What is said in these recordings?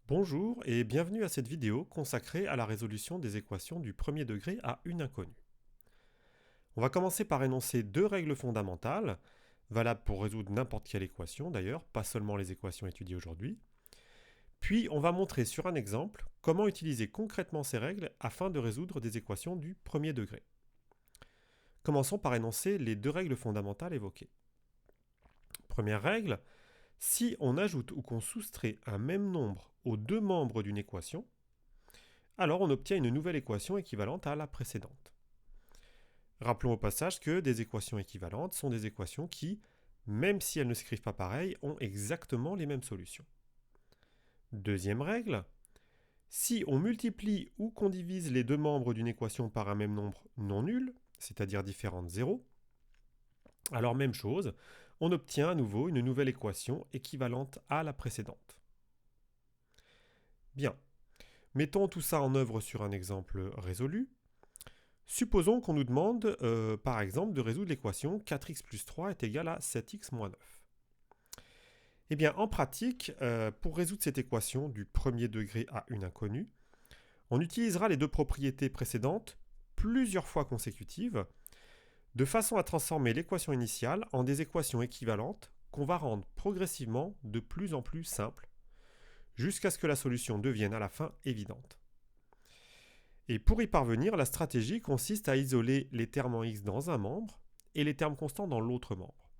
Bonjour et bienvenue à cette vidéo consacrée à la résolution des équations du premier degré à une inconnue. On va commencer par énoncer deux règles fondamentales, valables pour résoudre n'importe quelle équation d'ailleurs, pas seulement les équations étudiées aujourd'hui. Puis on va montrer sur un exemple comment utiliser concrètement ces règles afin de résoudre des équations du premier degré. Commençons par énoncer les deux règles fondamentales évoquées. Première règle, si on ajoute ou qu'on soustrait un même nombre aux deux membres d'une équation, alors on obtient une nouvelle équation équivalente à la précédente. Rappelons au passage que des équations équivalentes sont des équations qui, même si elles ne s'écrivent pas pareil, ont exactement les mêmes solutions. Deuxième règle, si on multiplie ou qu'on divise les deux membres d'une équation par un même nombre non nul, c'est-à-dire différent de 0, alors même chose, on obtient à nouveau une nouvelle équation équivalente à la précédente. Bien, mettons tout ça en œuvre sur un exemple résolu. Supposons qu'on nous demande, par exemple, de résoudre l'équation 4x plus 3 est égal à 7x moins 9. Eh bien, en pratique, pour résoudre cette équation du premier degré à une inconnue, on utilisera les deux propriétés précédentes plusieurs fois consécutives, de façon à transformer l'équation initiale en des équations équivalentes qu'on va rendre progressivement de plus en plus simples, jusqu'à ce que la solution devienne à la fin évidente. Et pour y parvenir, la stratégie consiste à isoler les termes en x dans un membre et les termes constants dans l'autre membre.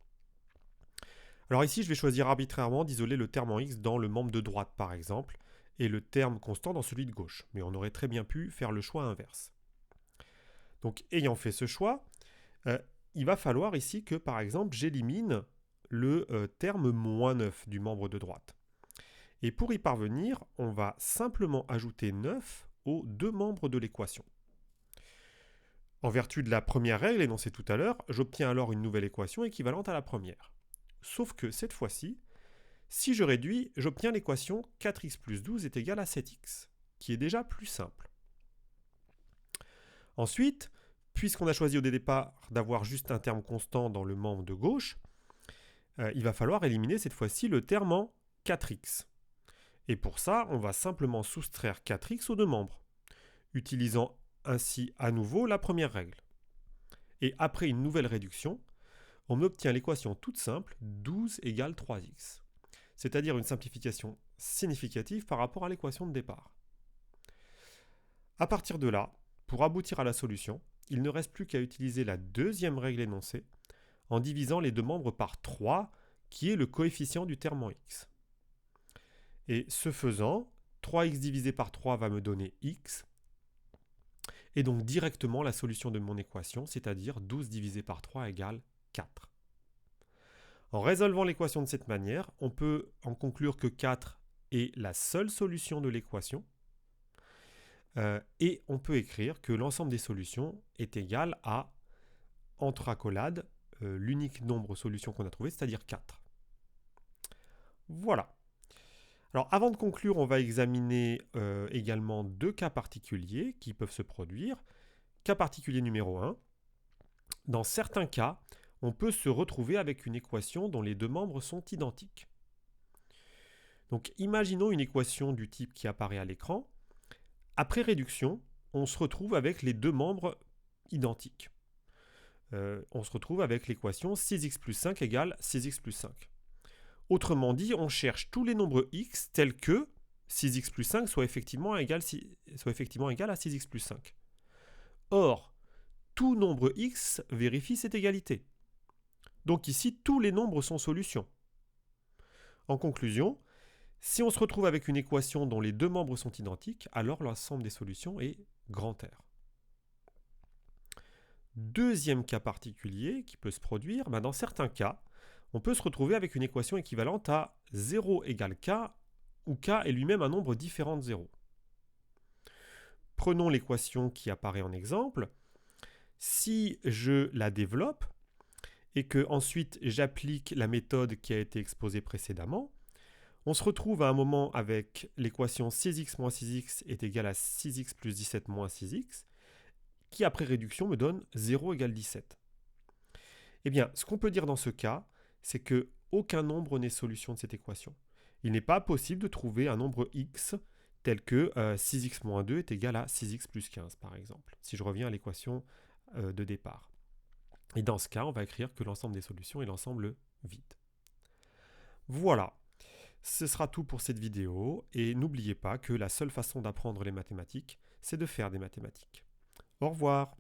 Alors ici, je vais choisir arbitrairement d'isoler le terme en x dans le membre de droite, par exemple, et le terme constant dans celui de gauche. Mais on aurait très bien pu faire le choix inverse. Donc, ayant fait ce choix, il va falloir ici que, par exemple, j'élimine le terme moins 9 du membre de droite. Et pour y parvenir, on va simplement ajouter 9 aux deux membres de l'équation. En vertu de la première règle énoncée tout à l'heure, j'obtiens alors une nouvelle équation équivalente à la première. Sauf que cette fois-ci, si je réduis, j'obtiens l'équation 4x plus 12 est égal à 7x, qui est déjà plus simple. Ensuite, puisqu'on a choisi au départ d'avoir juste un terme constant dans le membre de gauche, il va falloir éliminer cette fois-ci le terme en 4x. Et pour ça, on va simplement soustraire 4x aux deux membres, utilisant ainsi à nouveau la première règle. Et après une nouvelle réduction, on obtient l'équation toute simple 12 égale 3x, c'est-à-dire une simplification significative par rapport à l'équation de départ. À partir de là, pour aboutir à la solution, il ne reste plus qu'à utiliser la deuxième règle énoncée en divisant les deux membres par 3, qui est le coefficient du terme en x. Et ce faisant, 3x divisé par 3 va me donner x, et donc directement la solution de mon équation, c'est-à-dire 12 divisé par 3 égale 4. En résolvant l'équation de cette manière, on peut en conclure que 4 est la seule solution de l'équation, et on peut écrire que l'ensemble des solutions est égal à, entre accolades, l'unique nombre de solutions qu'on a trouvé, c'est-à-dire 4. Voilà. Alors avant de conclure, on va examiner également deux cas particuliers qui peuvent se produire. Cas particulier numéro 1. Dans certains cas, on peut se retrouver avec une équation dont les deux membres sont identiques. Donc imaginons une équation du type qui apparaît à l'écran. Après réduction, on se retrouve avec les deux membres identiques. On se retrouve avec l'équation 6x plus 5 égale 6x plus 5. Autrement dit, on cherche tous les nombres x tels que 6x plus 5 soit effectivement égal à 6x plus 5. Or, tout nombre x vérifie cette égalité. Donc ici, tous les nombres sont solutions. En conclusion, si on se retrouve avec une équation dont les deux membres sont identiques, alors l'ensemble des solutions est grand R. Deuxième cas particulier qui peut se produire, dans certains cas, on peut se retrouver avec une équation équivalente à 0 égale k, où k est lui-même un nombre différent de 0. Prenons l'équation qui apparaît en exemple. Si je la développe et que ensuite j'applique la méthode qui a été exposée précédemment, on se retrouve à un moment avec l'équation 6x moins 6x est égal à 6x plus 17 moins 6x, qui après réduction me donne 0 égale 17. Eh bien, ce qu'on peut dire dans ce cas, c'est que aucun nombre n'est solution de cette équation. Il n'est pas possible de trouver un nombre x tel que 6x moins 2 est égal à 6x plus 15, par exemple, si je reviens à l'équation de départ. Et dans ce cas, on va écrire que l'ensemble des solutions est l'ensemble vide. Voilà, ce sera tout pour cette vidéo, et n'oubliez pas que la seule façon d'apprendre les mathématiques, c'est de faire des mathématiques. Au revoir.